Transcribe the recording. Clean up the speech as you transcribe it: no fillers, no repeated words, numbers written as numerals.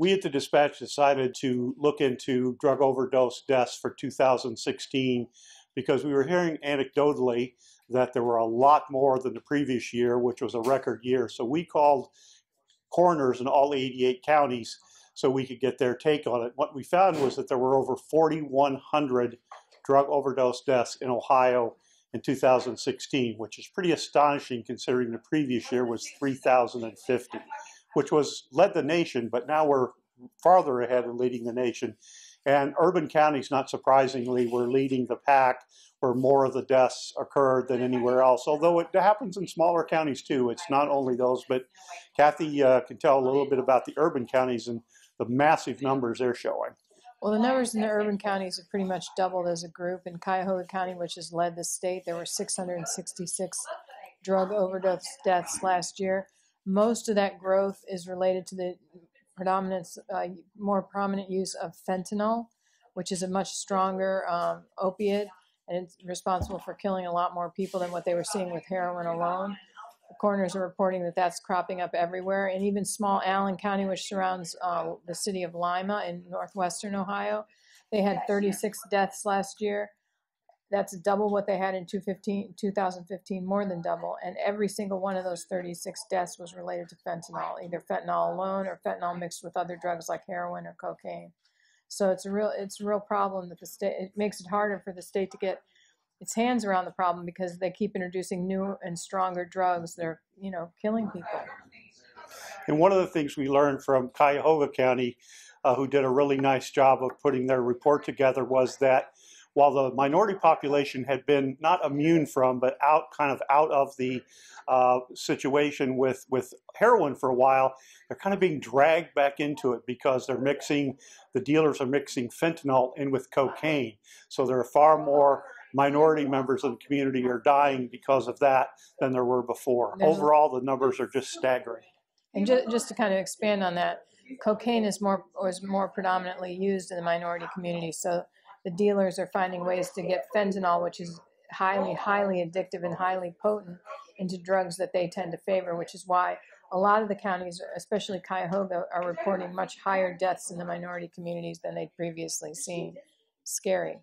we at the Dispatch decided to look into drug overdose deaths for 2016 because we were hearing anecdotally that there were a lot more than the previous year, which was a record year. So we called coroners in all 88 counties so we could get their take on it. What we found was that there were over 4,100 drug overdose deaths in Ohio in 2016, which is pretty astonishing considering the previous year was 3,050, which led the nation, but now we're farther ahead in leading the nation. And urban counties, not surprisingly, were leading the pack, where more of the deaths occurred than anywhere else, although it happens in smaller counties too. It's not only those, but Cathy can tell a little bit about the urban counties and the massive numbers they're showing. Well, the numbers in the urban counties have pretty much doubled as a group. In Cuyahoga County, which has led the state, there were 666 drug overdose deaths last year. Most of that growth is related to the more prominent use of fentanyl, which is a much stronger opiate, and it's responsible for killing a lot more people than what they were seeing with heroin alone. The coroners are reporting that that's cropping up everywhere, and even small Allen County, which surrounds the city of Lima in northwestern Ohio, they had 36 deaths last year. That's double what they had in 2015, more than double. And every single one of those 36 deaths was related to fentanyl, either fentanyl alone or fentanyl mixed with other drugs like heroin or cocaine. So it's a real problem that the state, it makes it harder for the state to get its hands around the problem because they keep introducing new and stronger drugs. They're, killing people. And one of the things we learned from Cuyahoga County, who did a really nice job of putting their report together, was that while the minority population had been not immune from, but out of the situation with heroin for a while, they're kind of being dragged back into it because the dealers are mixing fentanyl in with cocaine. So there are far more minority members of the community are dying because of that than there were before. Overall, the numbers are just staggering. And just to kind of expand on that, cocaine was more predominantly used in the minority community. So the dealers are finding ways to get fentanyl, which is highly, highly addictive and highly potent, into drugs that they tend to favor, which is why a lot of the counties, especially Cuyahoga, are reporting much higher deaths in the minority communities than they'd previously seen. Scary.